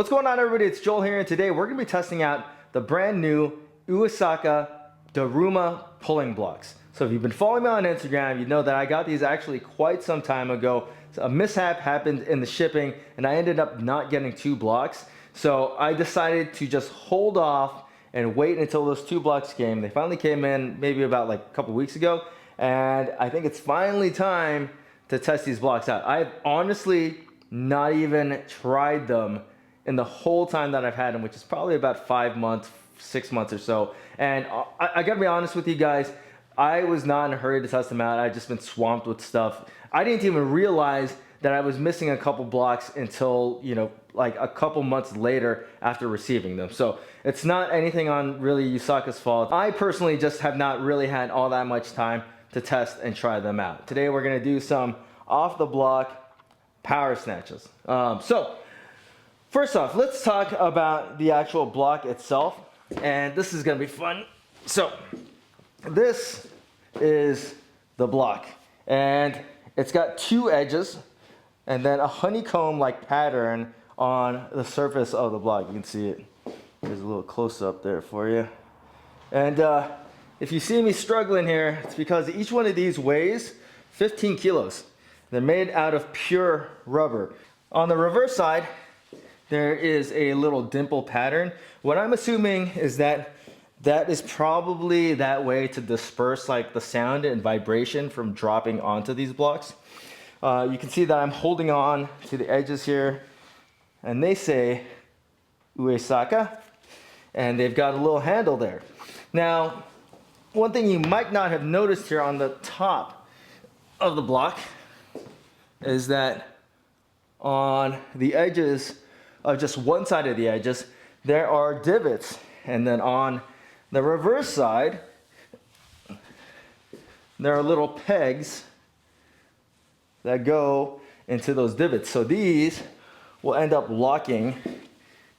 What's going on, everybody? It's Joel here, and today we're going to be testing out the brand new Uesaka Daruma pulling blocks. So if you've been following me on Instagram, you know that I got these actually quite some time ago. So a mishap happened in the shipping, and I ended up not getting 2 blocks. So I decided to just hold off and wait until those 2 blocks came. They finally came in maybe about like a couple weeks ago, and I think it's finally time to test these blocks out. I've honestly not even tried them in the whole time that I've had them, which is probably about 5 months, 6 months or so. And I gotta be honest with you guys, I was not in a hurry to test them out. I'd just been swamped with stuff. I didn't even realize that I was missing a couple blocks until, you know, like a couple months later after receiving them. So it's not anything on really Uesaka's fault. I personally just have not really had all that much time to test and try them out. Today we're gonna do some off the block power snatches. First off, let's talk about the actual block itself, and this is gonna be fun. So, this is the block, and it's got 2 edges, and then a honeycomb-like pattern on the surface of the block. You can see it. There's a little close-up there for you. And if you see me struggling here, it's because each one of these weighs 15 kilos. They're made out of pure rubber. On the reverse side, there is a little dimple pattern. What I'm assuming is that that is probably that way to disperse like the sound and vibration from dropping onto these blocks. You can see that I'm holding on to the edges here, and they say Uesaka, and they've got a little handle there. Now, one thing you might not have noticed here on the top of the block is that on the edges of just one side of the edges, there are divots. And then on the reverse side, there are little pegs that go into those divots. So these will end up locking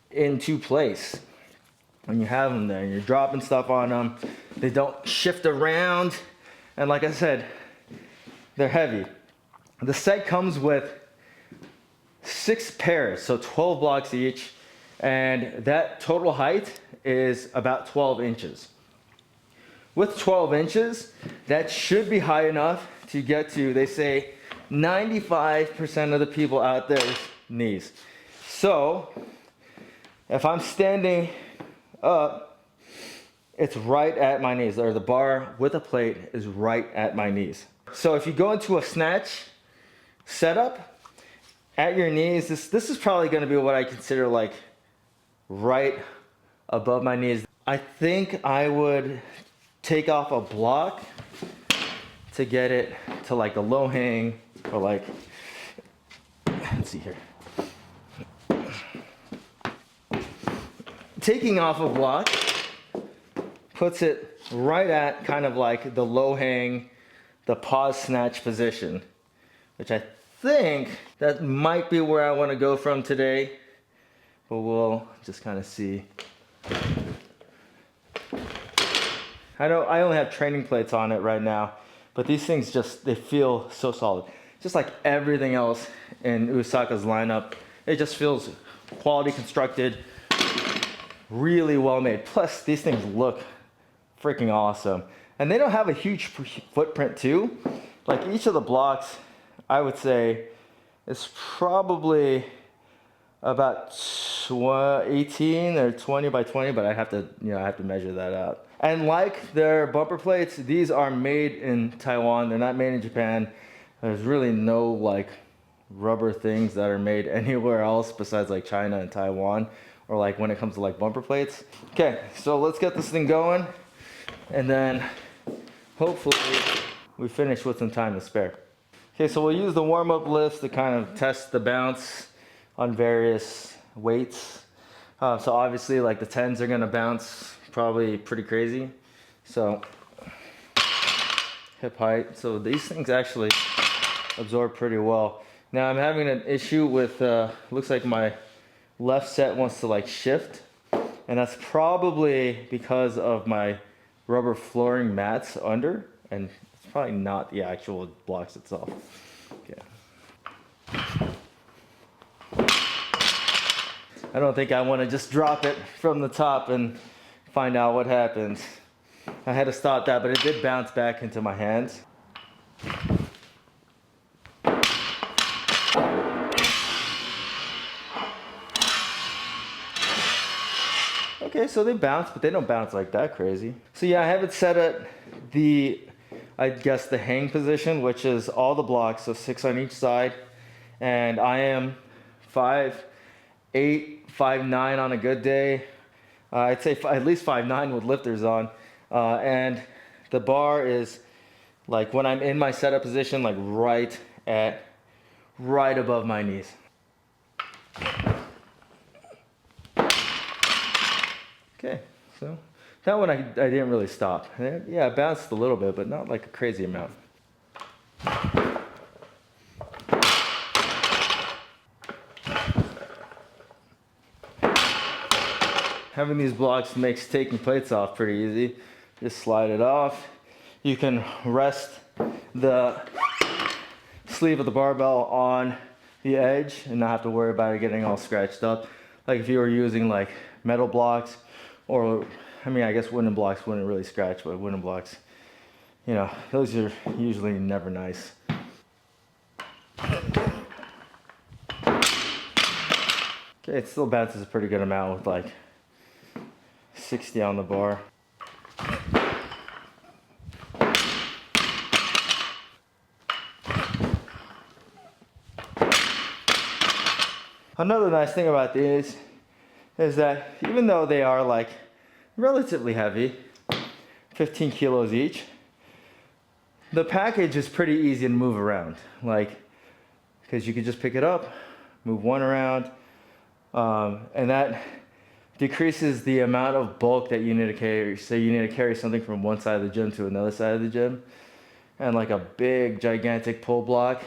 into place when you have them there. You're dropping stuff on them. They don't shift around. And like I said, they're heavy. The set comes with 6 pairs, so 12 blocks each, and that total height is about 12 inches. With 12 inches, that should be high enough to get to, they say, 95% of the people out there's knees. So, if I'm standing up, it's right at my knees, or the bar with a plate is right at my knees. So if you go into a snatch setup, at your knees, this is probably going to be what I consider like right above my knees. I think I would take off a block to get it to like a low hang, or like, let's see here. Taking off a block puts it right at kind of like the low hang, the pause snatch position, which I think that might be where I want to go from today, but we'll just kind of see. I know I only have training plates on it right now, but these things just, they feel so solid. Just like everything else in Uesaka's lineup, it just feels quality constructed, really well made. Plus, these things look freaking awesome. And they don't have a huge footprint too. Like each of the blocks, I would say it's probably about 18 or 20 by 20, but I have to measure that out. And like their bumper plates, these are made in Taiwan. They're not made in Japan. There's really no like rubber things that are made anywhere else besides like China and Taiwan, or like when it comes to like bumper plates. Okay, so let's get this thing going, and then hopefully we finish with some time to spare. Okay, so we'll use the warm-up lifts to kind of test the bounce on various weights. So obviously, like the 10s are gonna bounce probably pretty crazy. So hip height. So these things actually absorb pretty well. Now I'm having an issue with, looks like my left set wants to like shift, and that's probably because of my rubber flooring mats under, and it's probably not the actual blocks itself. Okay. I don't think I want to just drop it from the top and find out what happens. I had to stop that, but it did bounce back into my hands. Okay, so they bounce, but they don't bounce like that crazy. So yeah, I have it set at the, I guess the hang position, which is all the blocks, so 6 on each side. And I am 5'8", 5'9" on a good day. I'd say at least 5'9" with lifters on. And the bar is like when I'm in my setup position, like right above my knees. Okay, so that one I didn't really stop. Yeah, it bounced a little bit, but not like a crazy amount. Having these blocks makes taking plates off pretty easy. Just slide it off. You can rest the sleeve of the barbell on the edge and not have to worry about it getting all scratched up. Like if you were using like metal blocks, or I mean, I guess wooden blocks wouldn't really scratch, but wooden blocks, you know, those are usually never nice. Okay, it still bounces a pretty good amount with like 60 on the bar. Another nice thing about these is that even though they are like relatively heavy, 15 kilos each, the package is pretty easy to move around. Like, because you can just pick it up, move one around, and that decreases the amount of bulk that you need to carry. So you need to carry something from one side of the gym to another side of the gym. And like a big, gigantic pull block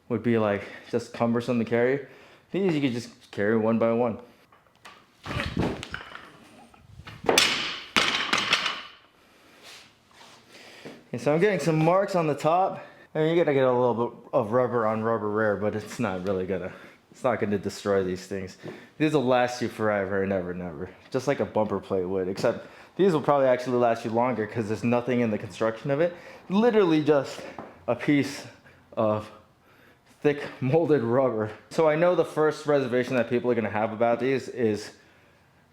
would be like just cumbersome to carry. These you can just carry one by one. Okay, so I'm getting some marks on the top. I mean, you're gonna get a little bit of rubber on rubber rare, but it's not gonna destroy these things. These will last you forever and ever and ever. Just like a bumper plate would, except these will probably actually last you longer because there's nothing in the construction of it. Literally just a piece of thick molded rubber. So I know the first reservation that people are gonna have about these is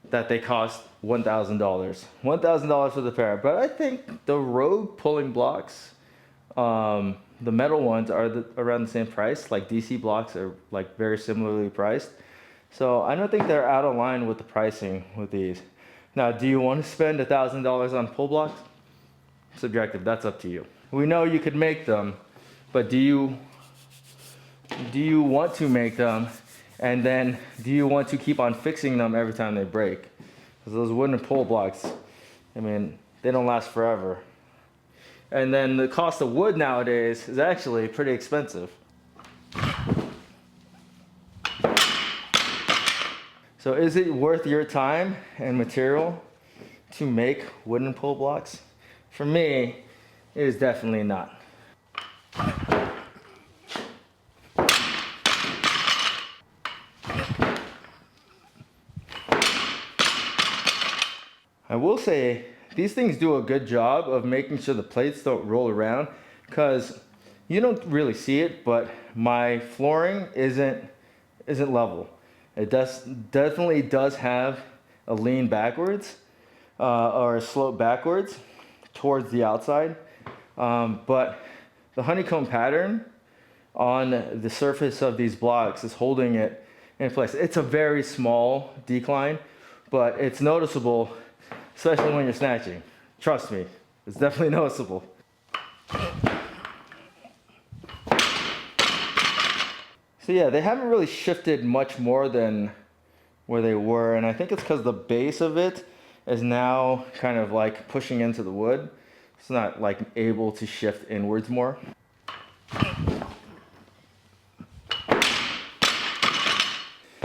that they cost $1,000. $1,000 for the pair. But I think the Rogue pulling blocks, the metal ones are around the same price. Like DC blocks are like very similarly priced. So I don't think they're out of line with the pricing with these. Now, do you want to spend $1,000 on pull blocks? Subjective, that's up to you. We know you could make them, but do you want to make them? And then do you want to keep on fixing them every time they break? Because those wooden pull blocks, I mean, they don't last forever. And then the cost of wood nowadays is actually pretty expensive. So is it worth your time and material to make wooden pull blocks? For me, it is definitely not. I will say these things do a good job of making sure the plates don't roll around, because you don't really see it, but my flooring isn't level. It definitely does have a lean backwards or a slope backwards towards the outside, but the honeycomb pattern on the surface of these blocks is holding it in place. It's a very small decline, but it's noticeable, especially when you're snatching. Trust me, it's definitely noticeable. So yeah, they haven't really shifted much more than where they were, and I think it's because the base of it is now kind of like pushing into the wood. It's not like able to shift inwards more.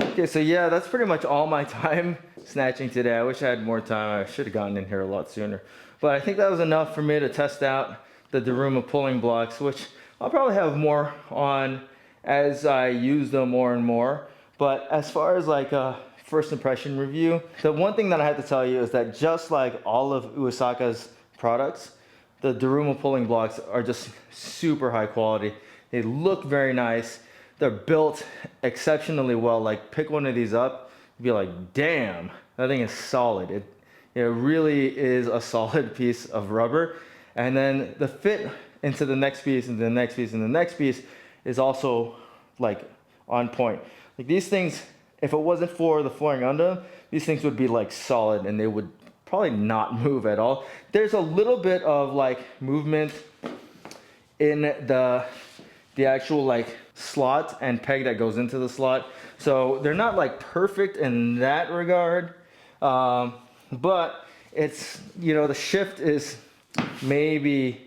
Okay, so yeah, that's pretty much all my time snatching today. I wish I had more time. I should have gotten in here a lot sooner. But I think that was enough for me to test out the Daruma pulling blocks, which I'll probably have more on as I use them more and more. But as far as like first impression review. The one thing that I have to tell you is that just like all of Uesaka's products, the Daruma pulling blocks are just super high quality. They look very nice. They're built exceptionally well. Like, pick one of these up, you'd be like, damn, that thing is solid. It really is a solid piece of rubber. And then the fit into the next piece and the next piece and the next piece is also like on point. Like, these things, if it wasn't for the flooring under them, these things would be like solid and they would probably not move at all. There's a little bit of like movement in the actual like slot and peg that goes into the slot. So they're not like perfect in that regard. But it's, you know, the shift is maybe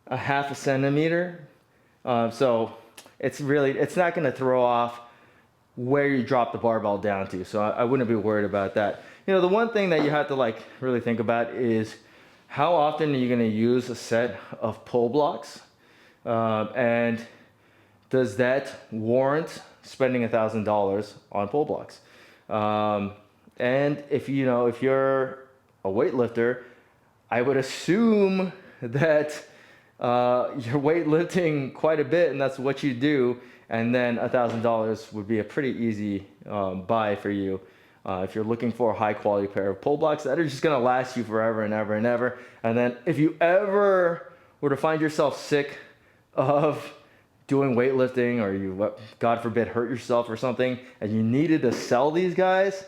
a half a centimeter. So it's not going to throw off where you drop the barbell down to. So I wouldn't be worried about that. You know, the one thing that you have to like really think about is how often are you going to use a set of pull blocks, and does that warrant spending $1,000 on pull blocks? And if you're a weightlifter, I would assume that you're weightlifting quite a bit and that's what you do, and then $1,000 would be a pretty easy buy for you if you're looking for a high quality pair of pull blocks that are just going to last you forever and ever and ever. And then if you ever were to find yourself sick of doing weightlifting, or you, God forbid, hurt yourself or something, and you needed to sell these guys,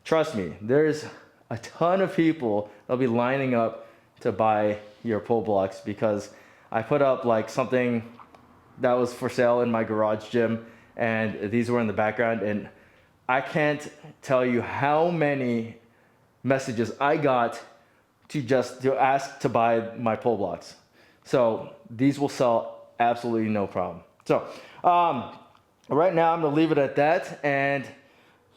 trust me, there's a ton of people that'll be lining up to buy your pull blocks, because I put up like something that was for sale in my garage gym and these were in the background, and I can't tell you how many messages I got to ask to buy my pull blocks. So these will sell absolutely no problem. So right now I'm gonna leave it at that, and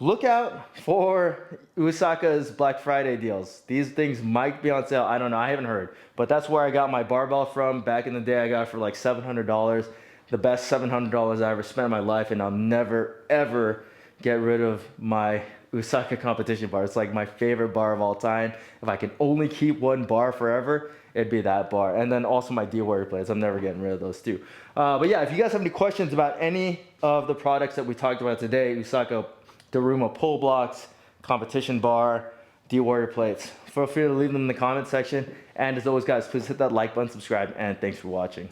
look out for Uesaka's Black Friday deals. These things might be on sale. I don't know. I haven't heard. But that's where I got my barbell from. Back in the day, I got it for like $700. The best $700 I ever spent in my life, and I'll never, ever get rid of my Uesaka competition bar. It's like my favorite bar of all time. If I could only keep one bar forever, it'd be that bar. And then also my D-Warrior plates. I'm never getting rid of those too. But yeah, if you guys have any questions about any of the products that we talked about today, Uesaka Daruma pull blocks, competition bar, D-Warrior plates, feel free to leave them in the comment section. And as always, guys, please hit that like button, subscribe, and thanks for watching.